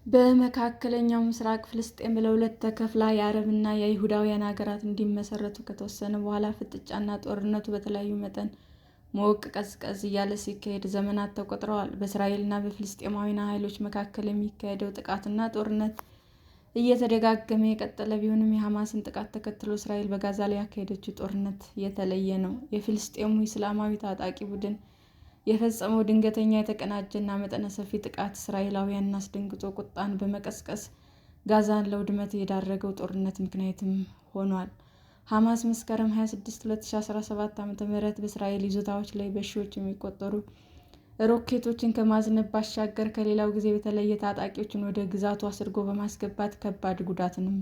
በመካከለኛው ምስራቅ ፍልስጤም ለሁለት ተከፍላ የአረብና የይሁዳውያን ሀገራት እንዲመሰረቱ ከተወሰነ በኋላ ፍጥጫና ጦርነቱ በተለያዩ መጠን ሞቅ ቀዝቀዝ እያለ ሲካሄድ ዘመናት ተቆጥረዋል። በእስራኤልና በፍልስጤማውያን ኃይሎች መካከል የሚካሄደው ጥቃትና ጦርነት እየተደጋገመ የቀጠለ ቢሆንም የሐማስን ጥቃት ተከትሎ እስራኤል በጋዛ ላይ ያካሄደችው ጦርነት የተለየ ነው። የፍልስጤሙ እስላማዊ ታጣቂ ቡድን የፈጸመው ድንገተኛ የተቀናጀና መጠነ ሰፊ ጥቃት እስራኤላውያንን አስደንግጦ ቁጣን በመቀስቀስ ጋዛን ለውድመት የዳረገው ጦርነት ምክንያትም ሆኗል። ሐማስ መስከረም 26 2017 ዓ.ም በእስራኤል ይዞታዎች ላይ በሺዎች የሚቆጠሩ ሮኬቶችን ከማዝነብ ባሻገር ከሌላው ጊዜ በተለየ ታጣቂዎችን ወደ ግዛቱ አስርጎ በማስገባት ከባድ ጉዳትንም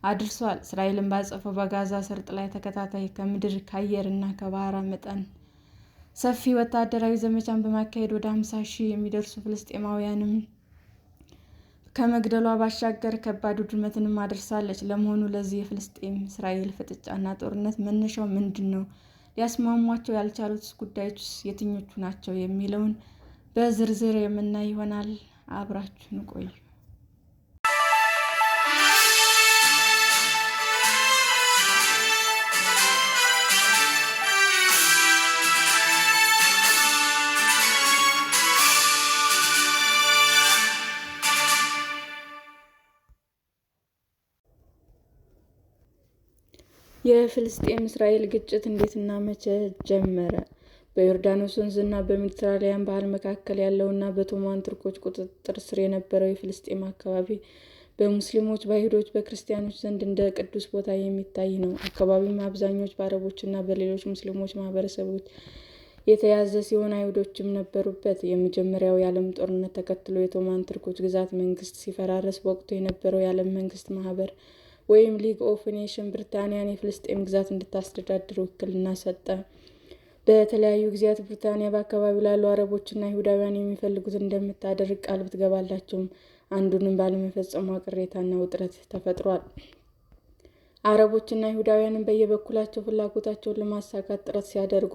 አድርሷል። እስራኤልን ባጸፈው በጋዛ ሰርጥ ላይ ተከታታይ ከምድር ከአየር እና ከባህር መጠን ሰፊ ወታደራዊ ዘመቻን በማካሄድ ወደ 50,000 የሚደርሱ ፍልስጤማውያንም ከመግደሏ ባሻገር ከባድ ውድመትንም አድርሳለች። ለመሆኑ ለዚህ የፍልስጤም-እስራኤል ፍጥጫና ጦርነት መነሻው ምንድን ነው? ሊያስማሟቸው ያልቻሉት ጉዳዮች የትኞቹ ናቸው? የሚለውን በዝርዝር የምናይ ይሆናል። አብራችሁን ቆዩ። የፍልስጤም-እስራኤል ግጭት እንዴትና መቼ ጀመረ? በዮርዳኖስ ወንዝ እና በሜዲትራኒያን ባህር መካከል ያለውና በኦቶማን ቱርኮች ቁጥጥር ስር የነበረው የፍልስጤም አካባቢ በሙስሊሞች፣ በአይሁዶች፣ በክርስቲያኖች ዘንድ እንደ ቅዱስ ቦታ የሚታይ ነው። አካባቢውም አብዛኞቹ በአረቦችና በሌሎች ሙስሊሞች ማህበረሰቦች የተያዘ ሲሆን አይሁዶችም ነበሩበት። የመጀመሪያው የዓለም ጦርነት ተከትሎ የኦቶማን ቱርኮች ግዛት መንግስት ሲፈራረስ በወቅቱ የነበረው የዓለም መንግስት ማህበር ወይም ሊግ ኦፍ ኔሽንስ ብሪታንያን የፍልስጤም ግዛት እንድታስተዳድር ውክልና ሰጠ። በተለያዩ ጊዜያት ብሪታንያ በአካባቢው ላሉ አረቦችና አይሁዳውያን የሚፈልጉትን እንደምታደርግ ቃል ብትገባላቸውም አንዱንም ባለመፈጸሟ ቅሬታና ውጥረት ተፈጥሯል። አረቦችና አይሁዳውያንም በየበኩላቸው ፍላጎታቸውን ለማሳካት ጥረት ሲያደርጉ፣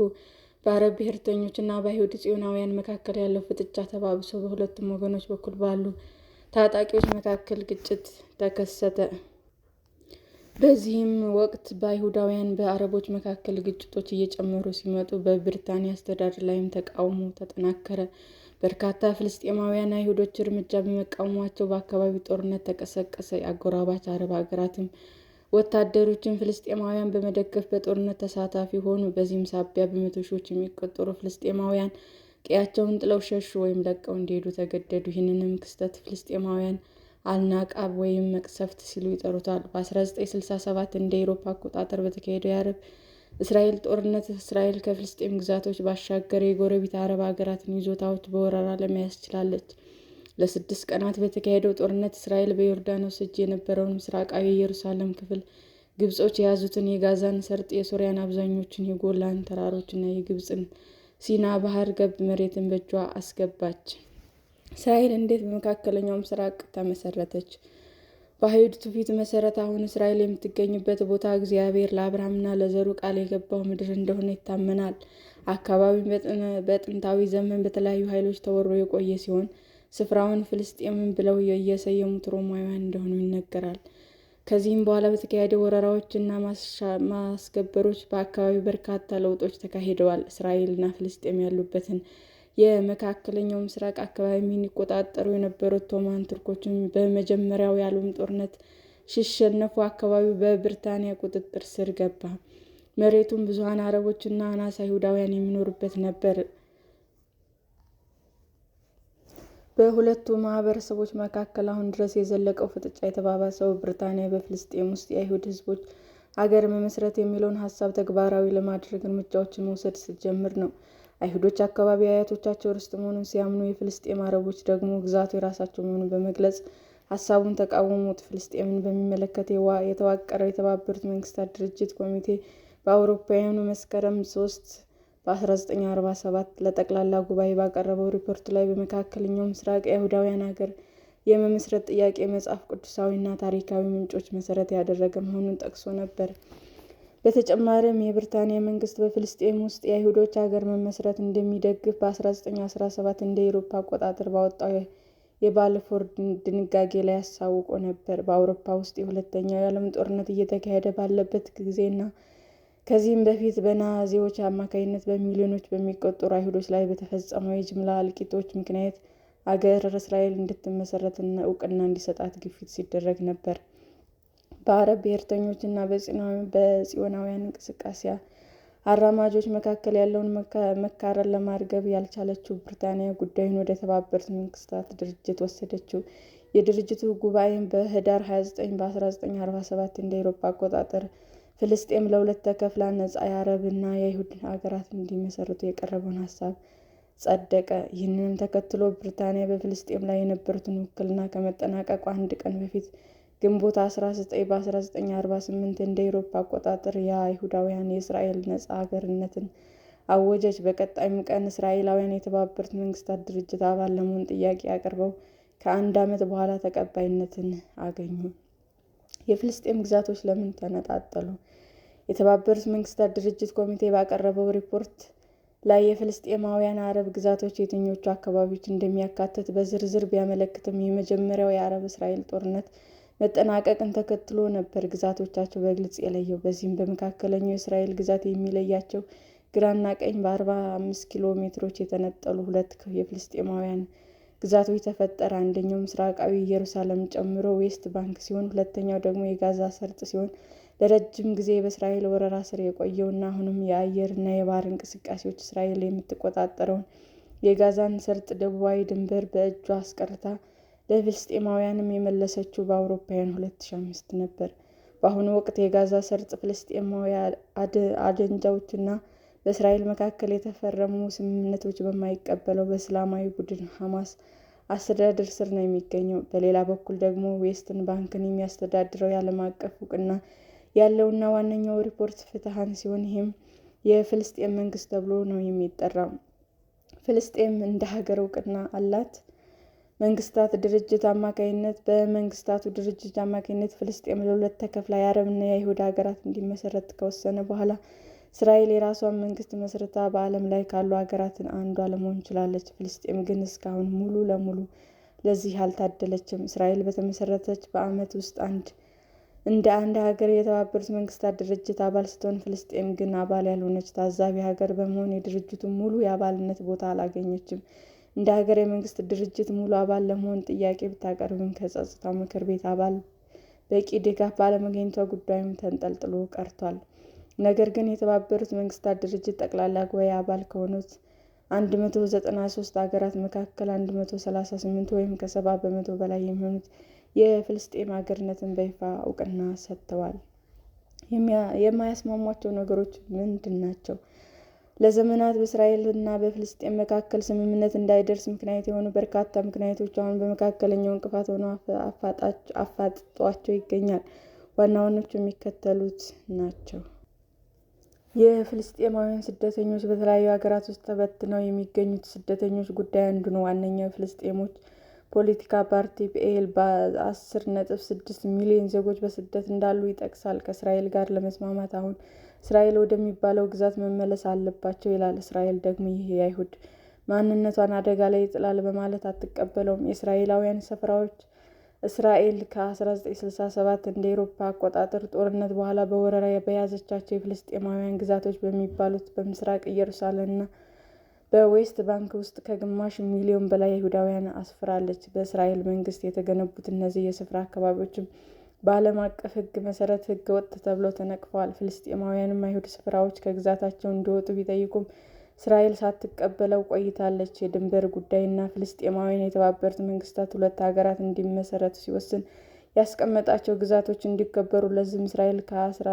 በአረብ ብሔርተኞችና በአይሁድ ጽዮናውያን መካከል ያለው ፍጥጫ ተባብሶ በሁለቱም ወገኖች በኩል ባሉ ታጣቂዎች መካከል ግጭት ተከሰተ። በዚህም ወቅት በአይሁዳውያንና በአረቦች መካከል ግጭቶች እየጨመሩ ሲመጡ በብሪታንያ አስተዳደር ላይም ተቃውሞ ተጠናከረ። በርካታ ፍልስጤማውያን አይሁዶች እርምጃ በመቃወማቸው በአካባቢው ጦርነት ተቀሰቀሰ። የአጎራባች አረብ ሀገራትም ወታደሮችን ፍልስጤማውያን በመደገፍ በጦርነት ተሳታፊ ሆኑ። በዚህም ሳቢያ በመቶ ሺዎች የሚቆጠሩ ፍልስጤማውያን ቀያቸውን ጥለው ሸሹ ወይም ለቀው እንዲሄዱ ተገደዱ። ይህንንም ክስተት ፍልስጤማውያን አልናቃብ ወይም መቅሰፍት ሲሉ ይጠሩታል። በ1967 እንደ አውሮፓ አቆጣጠር በተካሄደው የአረብ-እስራኤል ጦርነት እስራኤል ከፍልስጤም ግዛቶች ባሻገር የጎረቤት አረብ ሀገራትን ይዞታዎች በወረራ ለመያዝ ችላለች። ለ6 ቀናት በተካሄደው ጦርነት እስራኤል በዮርዳኖስ እጅ የነበረውን ምስራቃዊ የኢየሩሳሌም ክፍል፣ ግብጾች የያዙትን የጋዛን ሰርጥ፣ የሶሪያን አብዛኞቹን የጎላን ተራሮችና የግብፅን ሲና ባህረ ገብ መሬትን በእጇ አስገባች። እስራኤል እንዴት በመካከለኛው ምስራቅ ተመሰረተች? በአይሁድ ትውፊት መሰረት አሁን እስራኤል የምትገኝበት ቦታ እግዚአብሔር ለአብርሃምና ለዘሩ ቃል የገባው ምድር እንደሆነ ይታመናል። አካባቢው በጥንታዊ ዘመን በተለያዩ ኃይሎች ተወሮ የቆየ ሲሆን ስፍራውን ፍልስጤምን ብለው የሰየሙት ሮማውያን እንደሆኑ ይነገራል። ከዚህም በኋላ በተካሄዱ ወረራዎች እና ማስገበሮች በአካባቢው በርካታ ለውጦች ተካሂደዋል። እስራኤልና ፍልስጤም ያሉበትን የመካከለኛው ምስራቅ አካባቢ የሚቆጣጠሩ የነበሩት ኦቶማን ቱርኮችም በመጀመሪያው የዓለም ጦርነት ሲሸነፉ አካባቢው በብሪታንያ ቁጥጥር ስር ገባ። መሬቱም ብዙኃን አረቦችና አናሳ አይሁዳውያን የሚኖሩበት ነበር። በሁለቱ ማህበረሰቦች መካከል አሁን ድረስ የዘለቀው ፍጥጫ የተባባሰው ብሪታንያ በፍልስጤም ውስጥ የአይሁድ ህዝቦች አገር መመስረት የሚለውን ሀሳብ ተግባራዊ ለማድረግ እርምጃዎችን መውሰድ ስትጀምር ነው። አይሁዶች አካባቢ የአያቶቻቸው ርስት መሆኑን ሲያምኑ፣ የፍልስጤም አረቦች ደግሞ ግዛቱ የራሳቸው መሆኑን በመግለጽ ሀሳቡን ተቃወሙት። ፍልስጤምን በሚመለከት የተዋቀረው የተባበሩት መንግስታት ድርጅት ኮሚቴ በአውሮፓውያኑ መስከረም 3 በ1947 ለጠቅላላ ጉባኤ ባቀረበው ሪፖርት ላይ በመካከለኛው ምስራቅ የአይሁዳውያን አገር የመመስረት ጥያቄ መጽሐፍ ቅዱሳዊና ታሪካዊ ምንጮች መሰረት ያደረገ መሆኑን ጠቅሶ ነበር። በተጨማሪም የብሪታንያ መንግስት በፍልስጤም ውስጥ የአይሁዶች አገር መመስረት እንደሚደግፍ በ1917 እንደ አውሮፓ አቆጣጠር ባወጣው የባልፎር ድንጋጌ ላይ አሳውቆ ነበር። በአውሮፓ ውስጥ የሁለተኛው የዓለም ጦርነት እየተካሄደ ባለበት ጊዜና ከዚህም በፊት በናዚዎች አማካኝነት በሚሊዮኖች በሚቆጠሩ አይሁዶች ላይ በተፈጸመው የጅምላ እልቂቶች ምክንያት አገር እስራኤል እንድትመሰረትና እውቅና እንዲሰጣት ግፊት ሲደረግ ነበር። በአረብ ብሔርተኞች እና በጽዮናውያን እንቅስቃሴ አራማጆች መካከል ያለውን መካረር ለማርገብ ያልቻለችው ብሪታንያ ጉዳዩን ወደ ተባበሩት መንግስታት ድርጅት ወሰደችው። የድርጅቱ ጉባኤም በህዳር 29 በ1947 እንደ አውሮፓ አቆጣጠር ፍልስጤም ለሁለት ተከፍላ ነፃ የአረብ እና የይሁድ አገራት እንዲመሰርቱ የቀረበውን ሀሳብ ጸደቀ። ይህንንም ተከትሎ ብሪታንያ በፍልስጤም ላይ የነበራትን ውክልና ከመጠናቀቁ አንድ ቀን በፊት ግንቦት 19 በ1948 እንደ አውሮፓ አቆጣጠር የአይሁዳውያን የእስራኤል ነፃ አገርነትን አወጀች። በቀጣዩም ቀን እስራኤላውያን የተባበሩት መንግስታት ድርጅት አባል ለመሆን ጥያቄ አቅርበው ከአንድ ዓመት በኋላ ተቀባይነትን አገኙ። የፍልስጤም ግዛቶች ለምን ተነጣጠሉ? የተባበሩት መንግስታት ድርጅት ኮሚቴ ባቀረበው ሪፖርት ላይ የፍልስጤማውያን አረብ ግዛቶች የትኞቹ አካባቢዎች እንደሚያካትት በዝርዝር ቢያመለክትም የመጀመሪያው የአረብ-እስራኤል ጦርነት መጠናቀቅን ተከትሎ ነበር ግዛቶቻቸው በግልጽ የለየው። በዚህም በመካከለኛው የእስራኤል ግዛት የሚለያቸው ግራና ቀኝ በ45 ኪሎ ሜትሮች የተነጠሉ ሁለት የፍልስጤማውያን ግዛቶች ተፈጠረ። አንደኛው ምስራቃዊ ኢየሩሳሌም ጨምሮ ዌስት ባንክ ሲሆን፣ ሁለተኛው ደግሞ የጋዛ ሰርጥ ሲሆን ለረጅም ጊዜ በእስራኤል ወረራ ስር የቆየውና አሁንም የአየር እና የባህር እንቅስቃሴዎች እስራኤል የምትቆጣጠረውን የጋዛን ሰርጥ ደቡባዊ ድንበር በእጇ አስቀርታ ለፍልስጤማውያንም የመለሰችው በአውሮፓውያን 2005 ነበር። በአሁኑ ወቅት የጋዛ ሰርጥ ፍልስጤማዊ አደንጃዎችና በእስራኤል መካከል የተፈረሙ ስምምነቶች በማይቀበለው በእስላማዊ ቡድን ሐማስ አስተዳደር ስር ነው የሚገኘው። በሌላ በኩል ደግሞ ዌስት ባንክን የሚያስተዳድረው የዓለም አቀፍ እውቅና ያለውና ዋነኛው ሪፖርት ፍትሐን ሲሆን ይህም የፍልስጤም መንግስት ተብሎ ነው የሚጠራው። ፍልስጤም እንደ ሀገር እውቅና አላት። መንግስታቱ ድርጅት አማካኝነት ፍልስጤም ለሁለት ተከፍላ የአረብና የይሁዳ ሀገራት እንዲመሰረት ከወሰነ በኋላ እስራኤል የራሷን መንግስት መስርታ በዓለም ላይ ካሉ ሀገራት አንዷ ለመሆን ችላለች። ፍልስጤም ግን እስካሁን ሙሉ ለሙሉ ለዚህ አልታደለችም። እስራኤል በተመሰረተች በዓመት ውስጥ እንደ አንድ ሀገር የተባበሩት መንግስታት ድርጅት አባል ስትሆን፣ ፍልስጤም ግን አባል ያልሆነች ታዛቢ ሀገር በመሆን የድርጅቱን ሙሉ የአባልነት ቦታ አላገኘችም። እንደ ሀገር የመንግስት ድርጅት ሙሉ አባል ለመሆን ጥያቄ ብታቀርብም ከጸጥታው ምክር ቤት አባል በቂ ድጋፍ ባለማግኘቷ ጉዳዩም ተንጠልጥሎ ቀርቷል። ነገር ግን የተባበሩት መንግስታት ድርጅት ጠቅላላ ጉባኤ አባል ከሆኑት 193 ሀገራት መካከል 138 ወይም ከ70 በመቶ በላይ የሚሆኑት የፍልስጤም ሀገርነትን በይፋ እውቅና ሰጥተዋል። የማያስማሟቸው ነገሮች ምንድን ናቸው? ለዘመናት በእስራኤል እና በፍልስጤም መካከል ስምምነት እንዳይደርስ ምክንያት የሆኑ በርካታ ምክንያቶች አሁን በመካከለኛው እንቅፋት ሆነው አፋጥጧቸው ይገኛል። ዋና ዋናዎቹ የሚከተሉት ናቸው። የፍልስጤማውያን ስደተኞች በተለያዩ ሀገራት ውስጥ ተበትነው የሚገኙት ስደተኞች ጉዳይ አንዱ ነው። ዋነኛው የፍልስጤሞች ፖለቲካ ፓርቲ ፒኤል በ10.6 ሚሊዮን ዜጎች በስደት እንዳሉ ይጠቅሳል። ከእስራኤል ጋር ለመስማማት አሁን እስራኤል ወደሚባለው ግዛት መመለስ አለባቸው ይላል። እስራኤል ደግሞ ይህ የአይሁድ ማንነቷን አደጋ ላይ ይጥላል በማለት አትቀበለውም። የእስራኤላውያን ስፍራዎች እስራኤል ከ1967 እንደ አውሮፓ አቆጣጠር ጦርነት በኋላ በወረራ በያዘቻቸው የፍልስጤማውያን ግዛቶች በሚባሉት በምስራቅ ኢየሩሳሌም እና በዌስት ባንክ ውስጥ ከግማሽ ሚሊዮን በላይ አይሁዳውያን አስፍራለች። በእስራኤል መንግስት የተገነቡት እነዚህ የስፍራ አካባቢዎችም በዓለም አቀፍ ሕግ መሰረት ሕገ ወጥ ተብለው ተነቅፈዋል። ፍልስጤማውያንም አይሁድ ስፍራዎች ከግዛታቸው እንዲወጡ ቢጠይቁም እስራኤል ሳትቀበለው ቆይታለች። የድንበር ጉዳይና ፍልስጤማውያን የተባበሩት መንግስታት ሁለት ሀገራት እንዲመሰረቱ ሲወስን ያስቀመጣቸው ግዛቶች እንዲከበሩ፣ ለዚህም እስራኤል ከ1967ቱ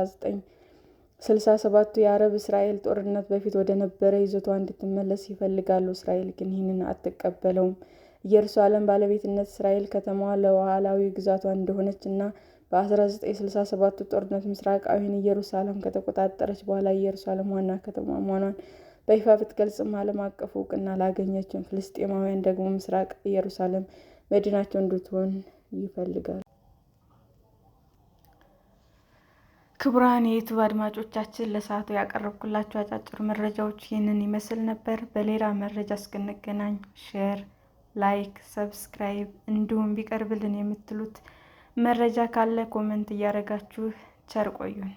የአረብ-እስራኤል ጦርነት በፊት ወደ ነበረ ይዞቷ እንድትመለስ ይፈልጋሉ። እስራኤል ግን ይህንን አትቀበለውም። ኢየሩሳሌም ባለቤትነት እስራኤል ከተማዋ ሉዓላዊ ግዛቷ እንደሆነች እና በ1967ቱ ጦርነት ምስራቃዊውን ኢየሩሳሌም ከተቆጣጠረች በኋላ ኢየሩሳሌም ዋና ከተማ መሆኗን በይፋ ብትገልጽም ዓለም አቀፍ እውቅና አላገኘችም። ፍልስጤማውያን ደግሞ ምስራቅ ኢየሩሳሌም መዲናቸው እንድትሆን ይፈልጋሉ። ክቡራን የዩቲዩብ አድማጮቻችን ለሰዓቱ ያቀረብኩላችሁ አጫጭር መረጃዎች ይህንን ይመስል ነበር። በሌላ መረጃ እስክንገናኝ ሼር፣ ላይክ፣ ሰብስክራይብ እንዲሁም ቢቀርብልን የምትሉት መረጃ ካለ ኮመንት እያደረጋችሁ ቸር ቆዩን።